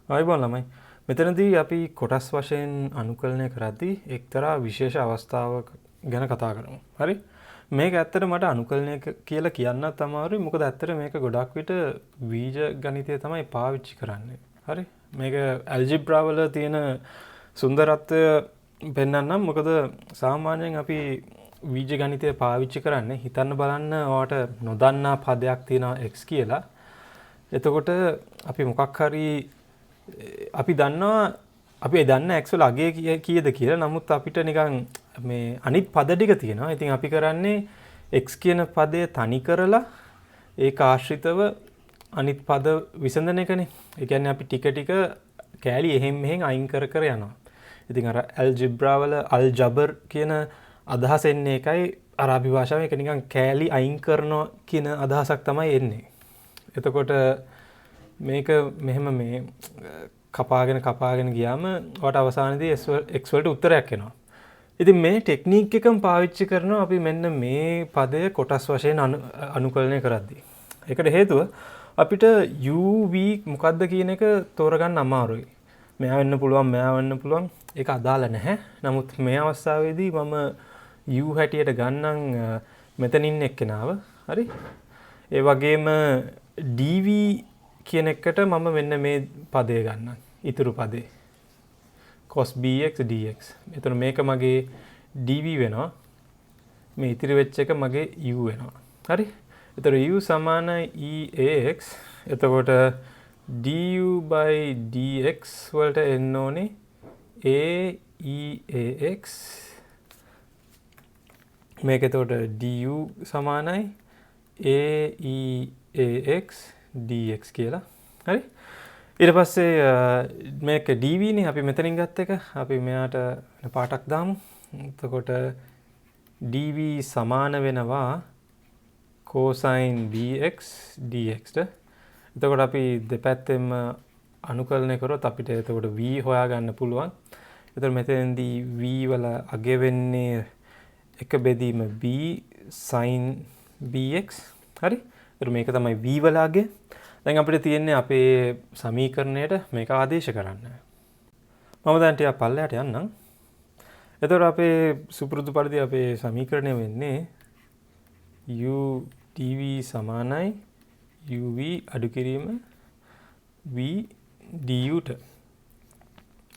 ආයිබෝන් ළමයි. මෙතනදී අපි කොටස් වශයෙන් අනුකලනය කරද්දී එක්තරා විශේෂ අවස්ථාවක් ගැන කතා කරමු. හරි? මේක ඇත්තට මට අනුකලනය කියලා කියන්නත් අමාරුයි. මොකද ඇත්තට මේක ගොඩක් විට බීජ ගණිතය තමයි පාවිච්චි කරන්නේ. හරි? මේක ඇල්ජිබ්‍රා වල තියෙන සුන්දරත්වය පෙන්වන්නම්. මොකද සාමාන්‍යයෙන් අපි බීජ ගණිතය පාවිච්චි කරන්නේ හිතන්න බලන්න ඔයාට නොදන්නා පදයක් තියෙනවා x කියලා. එතකොට අපි මොකක් හරි අපි දන්නවා අපි දන්න x වල අගය කීයද කියලා. නමුත් අපිට නිකන් මේ අනිත් පද ටික තියෙනවා. ඉතින් අපි කරන්නේ x කියන පදය තනි කරලා ඒක ආශ්‍රිතව අනිත් පද විසඳන එකනේ. ඒ කියන්නේ අපි ටික ටික කෑලි එහෙන් මෙහෙන් අයින් කර කර යනවා. ඉතින් අර ඇල්ජිබ්‍රා වල අල්ජබර් කියන අදහස එන්නේ එකයි අරාබි භාෂාවෙන් ඒක නිකන් කෑලි අයින් කරනවා කියන අදහසක් තමයි එන්නේ. එතකොට මේක මෙහෙම මේ කපාගෙන ගියාම ඔයාට අවසානයේදී x වලට උත්තරයක් එනවා. ඉතින් මේ ටෙක්නික් එකම පාවිච්චි කරනවා අපි මෙන්න මේ පදය කොටස් වශයෙන් අනුකලනය කරද්දී. ඒකට හේතුව අපිට u v මොකද්ද කියන එක තෝරගන්න අමාරුයි. මෙයා වෙන්න පුළුවන් ඒක අදාළ නැහැ. නමුත් මේ අවස්ථාවේදී මම u හැටියට ගන්නම් මෙතනින් එක්කෙනාව. හරි? ඒ වගේම dv කියන එකට මම මෙන්න මේ පදය ගන්නම්. ඉතුරු පදේ. cos bx dx. එතන මේක මගේ dv වෙනවා. මේ ඉතිරි වෙච්ච එක මගේ u වෙනවා. හරි? එතන u සමානයි eax. එතකොට du by dx වලට එන්න ඕනේ aeax. මේක එතකොට du සමානයි aeax dx කියලා. හරි? ඊට පස්සේ මේක dv නේ අපි මෙතනින් ගත්ත එක. අපි මෙයාට පාටක් දාමු. එතකොට dv සමාන වෙනවා cosine bx dx ට. එතකොට අපි දෙපැත්තෙම අනුකලනය කරොත් අපිට එතකොට v හොයාගන්න පුළුවන්. එතකොට මෙතෙන්දී v වල අගය වෙන්නේ එක බෙදීම b sin bx. හරි? එතකොට මේක තමයි v වල අගය. දැන් අපිට තියෙන්නේ අපේ සමීකරණයට මේක ආදේශ කරන්න. මම දැන් ටිකක් පල්ලෙහාට යන්නම්. එතකොට අපේ සුපුරුදු පරිදි අපේ සමීකරණය වෙන්නේ u dv සමානයි uv අඩු කිරීම v du ට.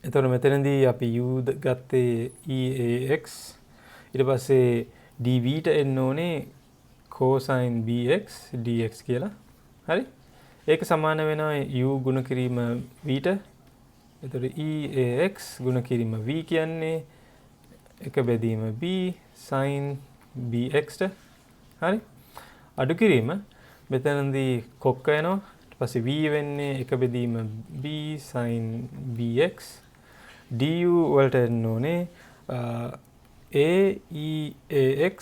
එතකොට මෙතනදී අපි u ගත්තේ eax. ඊට පස්සේ dv ට එන්න ඕනේ cosine bx dx කියලා. හරි? ඒක සමාන වෙනවා u ගුණ කිරීම v ට. එතකොට eax ගුණ කිරීම v කියන්නේ එක බෙදීම b sin bx ට. හරි? අඩු කිරීම මෙතනදී කොක්ක වෙනවා. ඊට පස්සේ v වෙන්නේ එක බෙදීම b sin bx. du වලට එන්න ඕනේ aeax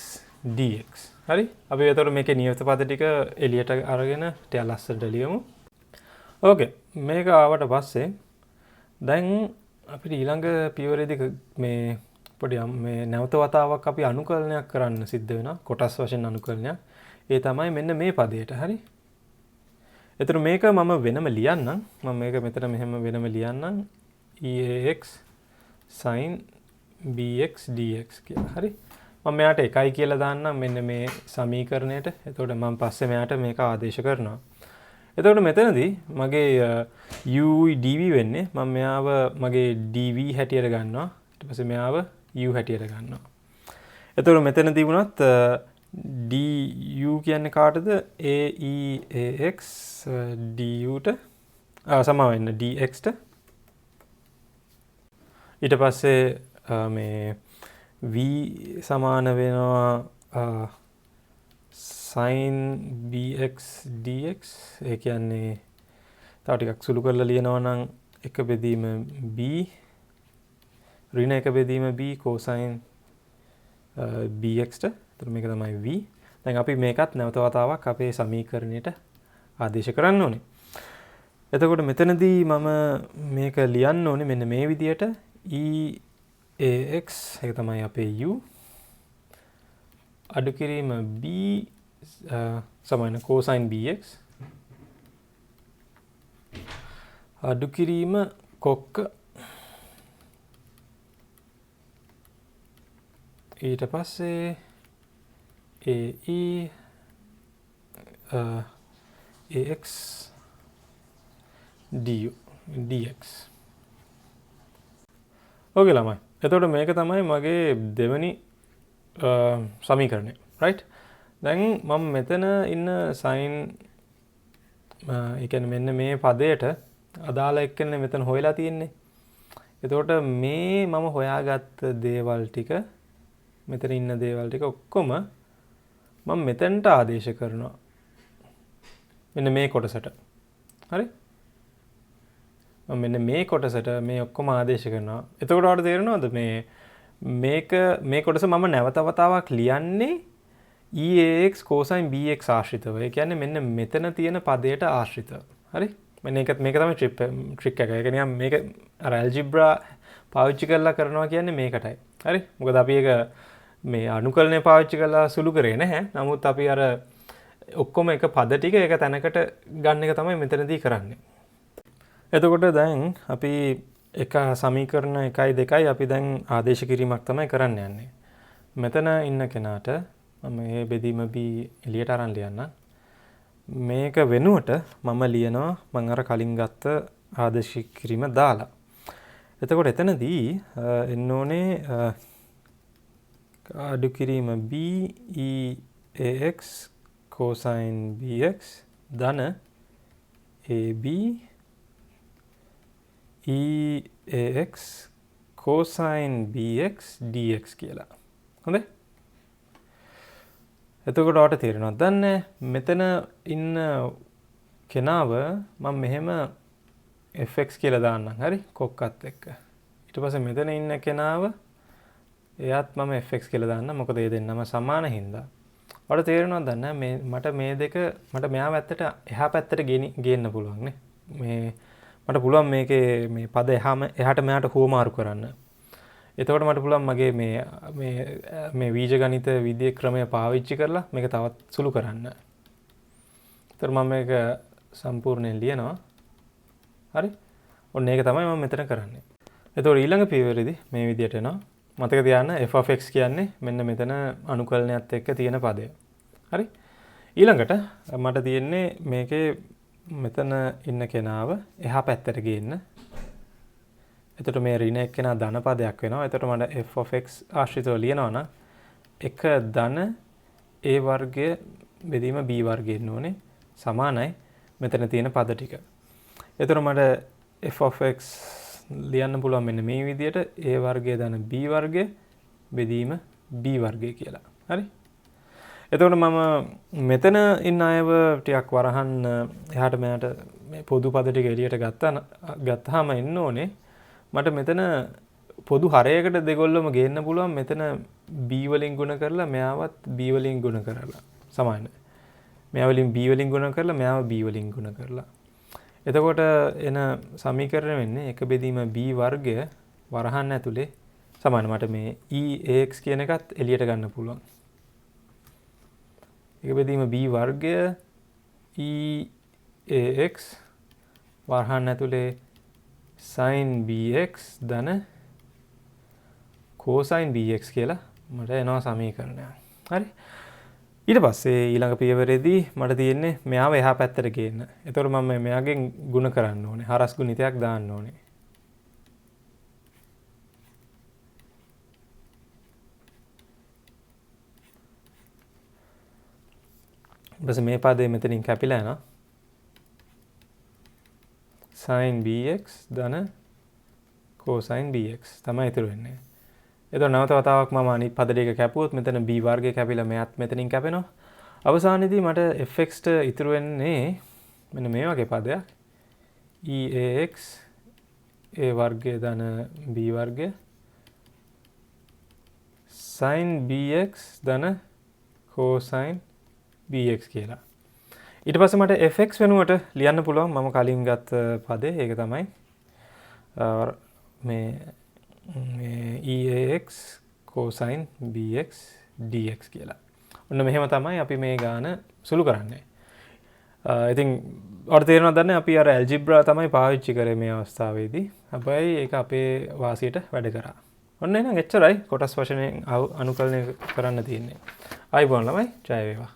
dx. හරි? අපි එතකොට මේකේ නියත පද ටික එළියට අරගෙන ටික ලස්සනට ලියමු. ඕකේ. මේක ආවට පස්සේ දැන් අපිට ඊළඟ පියවරේදී මේ පොඩි මේ නැවත වතාවක් අපි අනුකලනයක් කරන්න සිද්ධ වෙනවා. කොටස් වශයෙන් අනුකලනයක්. ඒ තමයි මෙන්න මේ පදයට. හරි? එතකොට මේක මම වෙනම ලියන්නම්. මම මේක මෙතන මෙහෙම වෙනම ලියන්නම්. eax sin bx dx කියලා. හරි? මම මෙයාට එකයි කියලා දාන්නම් මෙන්න මේ සමීකරණයට. එතකොට මම පස්සේ මෙයාට මේක ආදේශ කරනවා. එතකොට මෙතනදී මගේ u dv වෙන්නේ මම මෙයාව මගේ dv හැටියට ගන්නවා. ඊට පස්සේ මෙයාව u හැටියට ගන්නවා. එතකොට මෙතනදී වුණත් du කියන්නේ කාටද? aeax du ට සමාන වෙන්න dx ට. ඊට පස්සේ මේ v සමාන වෙනවා sin bx dx. ඒ කියන්නේ තව ටිකක් සුළු කරලා ලියනවා නම් එක බෙදීම b ඍණ එක බෙදීම b cosine bx ට. එතකොට මේක තමයි v. දැන් අපි මේකත් නැවත වතාවක් අපේ සමීකරණයට ආදේශ කරන්න ඕනේ. එතකොට මෙතනදී මම මේක ලියන්න ඕනේ මෙන්න මේ විදියට ax එක තමයි අපේ u අඩු කිරීම b සමාන cosine bx අඩු කිරීම කොක්ක ඊට පස්සේ AE AX DU DX. ඕකේ ළමයි. එතකොට මේක තමයි මගේ දෙවෙනි සමීකරණය. right? දැන් මම මෙතන ඉන්න sin ඒ කියන්නේ මෙන්න මේ පදයට අදාළ එක්කනේ මෙතන හොයලා තියෙන්නේ. එතකොට මේ මම හොයාගත්ත දේවල් ටික මෙතන ඉන්න දේවල් ටික ඔක්කොම මම මෙතනට ආදේශ කරනවා. මෙන්න මේ කොටසට. හරි? මම මෙන්න මේ කොටසට මේ ඔක්කොම ආදේශ කරනවා. එතකොට ඔයාලට තේරෙනවද මේ කොටස මම නැවත වතාවක් ලියන්නේ EAX cosine BX ආශ්‍රිතව. ඒ කියන්නේ මෙන්න මෙතන තියෙන පදයට ආශ්‍රිතව. හරි? මේක තමයි ට්‍රික් එක. ඒක නිකන් මේක අර ඇල්ජිබ්‍රා පාවිච්චි කරලා කරනවා කියන්නේ මේකටයි. හරි? මොකද අපි ඒක මේ අනුකලනය පාවිච්චි කරලා සුළු කරේ නැහැ. නමුත් අපි අර ඔක්කොම එක පද ටික එක තැනකට ගන්න එක තමයි මෙතනදී කරන්නේ. එතකොට දැන් අපි එක සමීකරණ 1යි 2යි අපි දැන් ආදේශ කිරීමක් තමයි කරන්න යන්නේ. මෙතන ඉන්න කෙනාට මම මේ බෙදීම B එළියට අරන් ලියන්නම්. මේක වෙනුවට මම ලියනවා මම අර කලින් ගත්ත ආදේශ කිරීම දාලා. එතකොට එතනදී එන්න ඕනේ අඩු කිරීම B EAX cosine BX ධන AB EAX cosine BX DX කියලා. හොඳයි? එතකොට ඔයාලට තේරෙනවද දන්නේ මෙතන ඉන්න කෙනාව මම මෙහෙම fx කියලා දාන්නම්. හරි? කොක්කත් එක්ක. ඊට පස්සේ මෙතන ඉන්න කෙනාව එයාත් මම fx කියලා දාන්නම්. මොකද මේ දෙන්නම සමාන හින්දා. ඔයාලට තේරෙනවද දන්නේ මට මේ දෙක මට මෙහා පැත්තට එහා පැත්තට ගේන්න පුළුවන් නේ. මට පුළුවන් මේකේ මේ පද එහාට මෙහාට හුවමාරු කරන්න. එතකොට මට පුළුවන් මගේ මේ බීජගණිත විද්‍යා ක්‍රමය පාවිච්චි කරලා මේක තවත් සුළු කරන්න. ඒතර මම මේක සම්පූර්ණයෙන් ලියනවා. හරි? ඔන්න ඒක තමයි මම මෙතන කරන්නේ. එතකොට ඊළඟ පියවරේදී මේ විදියට එනවා. මතක තියාගන්න f of x කියන්නේ මෙන්න මෙතන අනුකලනයත් එක්ක තියෙන පදය. හරි? ඊළඟට මට තියෙන්නේ මේකේ මෙතන ඉන්න කෙනාව එහා පැත්තට ගේන්න. එතකොට මේ ඍණ එක්කෙනා ධන පදයක් වෙනවා. එතකොට මට f of x ආශ්‍රිතව ලියනවා නම් 1 ධන a වර්ගය බෙදීම b වර්ගය එන්න ඕනේ. සමානයි මෙතන තියෙන පද ටික. එතකොට මට f of x ලියන්න පුළුවන් මෙන්න මේ විදියට a වර්ගය ධන b වර්ගය බෙදීම b වර්ගය කියලා. හරි? එතකොට මම මෙතන ඉන්න අයව ටිකක් වරහන් එහාට මෙහාට මේ පොදු පද ටික එළියට ගත්තාම එන්න ඕනේ. මට මෙතන පොදු හරයකට දෙගොල්ලම ගේන්න පුළුවන් මෙතන b වලින් ගුණ කරලා මෙයාවත් b වලින් ගුණ කරලා සමානයි. මෙයා වලින් b වලින් ගුණ කරලා මෙයාව b වලින් ගුණ කරලා. එතකොට එන සමීකරණය වෙන්නේ 1 බෙදීම b වර්ගය වරහන් ඇතුලේ සමාන. මට මේ EAX කියන එකත් එළියට ගන්න පුළුවන්. 1 බෙදීම b වර්ගය EAX වරහන් ඇතුලේ sin BX ධන cosine BX කියලා මට එනවා සමීකරණයක්. හරි? ඊට පස්සේ ඊළඟ පියවරේදී මට තියෙන්නේ මෙයාව එහා පැත්තට ගේන්න. එතකොට මම මෙයාගෙන් ಗುಣ කරන්න ඕනේ. හරස් ගුණිතයක් දාන්න ඕනේ. ඊපස්සේ මේ පදේ මෙතනින් කැපිලා යනවා. sin BX ධන cosine BX තමයි ඉතුරු වෙන්නේ. එතකොට නැවත වතාවක් මම අනිත් පද දෙක කැපුවොත් මෙතන b වර්ගය කැපිලා මෙයත් මෙතනින් කැපෙනවා. අවසානයේදී මට fx ට ඉතුරු වෙන්නේ මෙන්න මේ වගේ පදයක්. EAX a වර්ගය ධන b වර්ගය sin BX ධන cosine BX කියලා. ඊට පස්සේ මට fx වෙනුවට ලියන්න පුළුවන් මම කලින් ගත්ත පදේ. ඒක තමයි මේ EAX cosine BX DX කියලා. ඔන්න මෙහෙම තමයි අපි මේ ගාන සුළු කරන්නේ. ඉතින් ඔයාලට තේරෙනවද දන්නේ අපි අර ඇල්ජිබ්‍රා තමයි පාවිච්චි කරේ මේ අවස්ථාවේදී. හැබැයි ඒක අපේ වාසියට වැඩ කරා. ඔන්න එහෙනම් එච්චරයි කොටස් වශයෙන් අනුකලනය කරන්න තියෙන්නේ. ආයිබෝන් ළමයි ජය වේවා.